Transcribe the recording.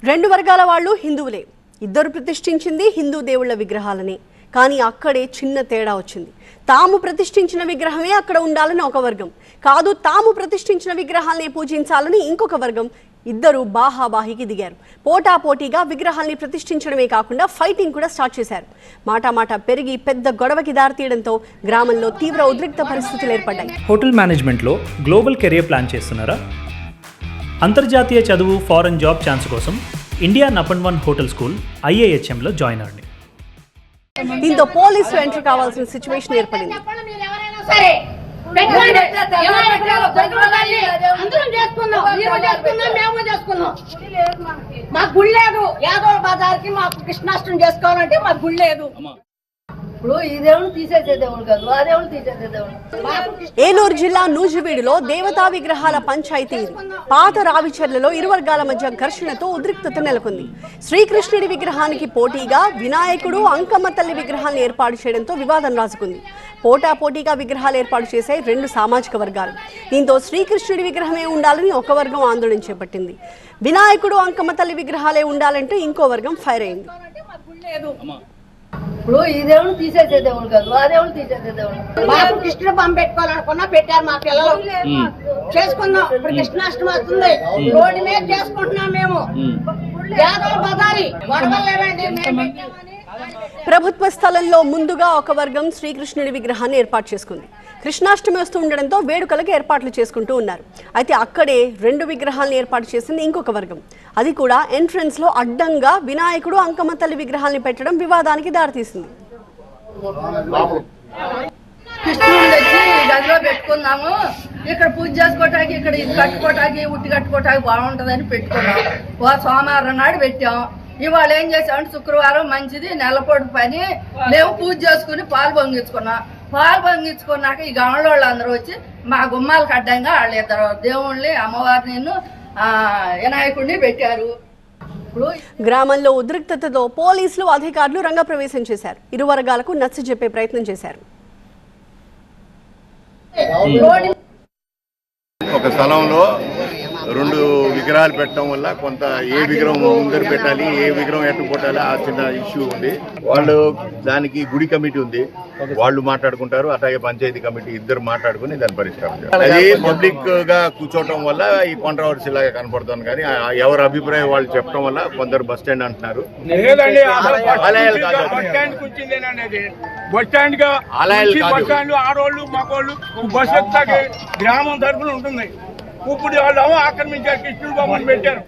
రెండు వర్గాల వాళ్ళు హిందువులే. ఇద్దరు ప్రతిష్ఠించింది హిందూ దేవుళ్ళ విగ్రహాలని. కానీ అక్కడే చిన్న తేడా వచ్చింది. తాము ప్రతిష్ఠించిన విగ్రహమే అక్కడ ఉండాలని ఒక వర్గం, కాదు తాము ప్రతిష్ఠించిన విగ్రహాలనే పూజించాలని ఇంకొక వర్గం. ఇద్దరు బాహాబాహికి దిగారు. పోటాపోటీగా విగ్రహాల్ని ప్రతిష్ఠించడమే కాకుండా ఫైటింగ్ కూడా స్టార్ట్ చేశారు. మాట పెరిగి పెద్ద గొడవకి దారితీయడంతో గ్రామంలో తీవ్ర ఉద్రిక్త పరిస్థితులు ఏర్పడ్డాయి. హోటల్ మేనేజ్మెంట్లో గ్లోబల్ కెరియర్ ప్లాన్ చేస్తున్నారా? అంతర్జాతీయ చదువు, ఫారెన్ జాబ్ ఛాన్స్ కోసం ఇండియా నంబర్ 1 హోటల్ స్కూల్ IIHMలో జాయిన్ అవ్వండి. దీంతో పోలీసులు ఎంట్రీ కావాల్సిన సిచ్యువేషన్ ఏర్పడింది. మాకు గుడి లేదు, యాదవ బజార్కి మాకు కృష్ణాష్టమి చేసుకోవాలంటే మాకు గుడి లేదు. ఇప్పుడు ఈ దేవుడు తీసేసే దేవుడు కాదు, ఆ దేవుడు తీసేసే దేవుడు. ఏలూరు జిల్లా నూజివీడులో దేవతా విగ్రహాల పంచాయతీ ఇది. పాత రావిచర్లలో ఇరు వర్గాల మధ్య ఘర్షణతో ఉద్రిక్తత నెలకొంది. శ్రీకృష్ణుడి విగ్రహానికి పోటీగా వినాయకుడు, అంకమ్మ తల్లి విగ్రహాలను ఏర్పాటు చేయడంతో వివాదం రాజుకుంది. పోటాపోటీగా విగ్రహాలు ఏర్పాటు చేసే రెండు సామాజిక వర్గాలు. దీంతో శ్రీకృష్ణుడి విగ్రహమే ఉండాలని ఒక వర్గం ఆందోళన చేపట్టింది. వినాయకుడు, అంకమ్మ తల్లి విగ్రహాలే ఉండాలంటే ఇంకో వర్గం ఫైర్ అయింది. ఇప్పుడు ఈ దేవుడు తీసేసే దేవుడు కాదు, ఆ దేవుడు తీసేసే దేవుడు. మాకు కృష్ణుడు బొమ్మ పెట్టుకోవాలనుకున్నా పెట్టారు, మా పిల్లలు చేసుకుందాం. ఇప్పుడు కృష్ణాష్టమి వస్తుంది, రోడ్డు మీద చేసుకుంటున్నాం మేము. ప్రభుత్వ స్థలంలో ముందుగా ఒక వర్గం శ్రీకృష్ణుడి విగ్రహాన్ని ఏర్పాటు చేసుకుంది. కృష్ణాష్టమి వస్తూ ఉండడంతో వేడుకలకు ఏర్పాట్లు చేసుకుంటూ ఉన్నారు. అయితే అక్కడే రెండు విగ్రహాలను ఏర్పాటు చేసింది ఇంకొక వర్గం. అది కూడా ఎంట్రన్స్ లో అడ్డంగా వినాయకుడు, అంకమ్మ తల్లి విగ్రహాన్ని పెట్టడం వివాదానికి దారితీసింది. కృష్ణుడు తెచ్చి గదిలో పెట్టుకున్నాము, ఇక్కడ పూజ చేసుకోవటానికి, ఇక్కడ ఇది కట్టుకోవటానికి, ఉట్టి కట్టుకోవటానికి బాగుంటుందని పెట్టుకున్నాం. సోమవారం నాడు పెట్టాం. ఇవాళ ఏం చేసామంటే శుక్రవారం మంచిది, నెలపొడి పని, మేము పూజ చేసుకుని పాలు పొంగించుకున్నాం. పాలు పొంగించుకున్నాక ఈ గమల వాళ్ళు అందరూ వచ్చి మా గుమ్మాలకు అడ్డంగా వాళ్ళు ఇద్దరు దేవుళ్ళని, అమ్మవారిని, వినాయకుడిని పెట్టారు. గ్రామంలో ఉద్రిక్తతతో పోలీసులు, అధికారులు రంగప్రవేశం చేశారు. ఇరు వర్గాలకు నచ్చజెప్పే ప్రయత్నం చేశారు. ఒక స్థలంలో రెండు విగ్రహాలు పెట్టడం వల్ల కొంత ఏ విగ్రహం ముందర పెట్టాలి, ఏ విగ్రహం ఎట్టు కొట్టాలి, ఆ చిన్న ఇష్యూ ఉంది. వాళ్ళు దానికి గుడి కమిటీ ఉంది, వాళ్ళు మాట్లాడుకుంటారు. అట్లాగే పంచాయతీ కమిటీ ఇద్దరు మాట్లాడుకుని దాన్ని పరిష్కరించారు. అది పబ్లిక్ గా కూర్చోవటం వల్ల ఈ కాంట్రవర్సీ లాగా కనపడుతుంది. కానీ ఎవరి అభిప్రాయం వాళ్ళు చెప్పడం వల్ల కొందరు బస్ స్టాండ్ అంటున్నారు. ఆడోళ్ళు మగోళ్ళు బస్ గ్రామం తరఫున ఉంటుంది. ఇప్పుడు వాళ్ళు ఆక్రమించారు, కృష్ణుడు బొమ్మను పెట్టారు.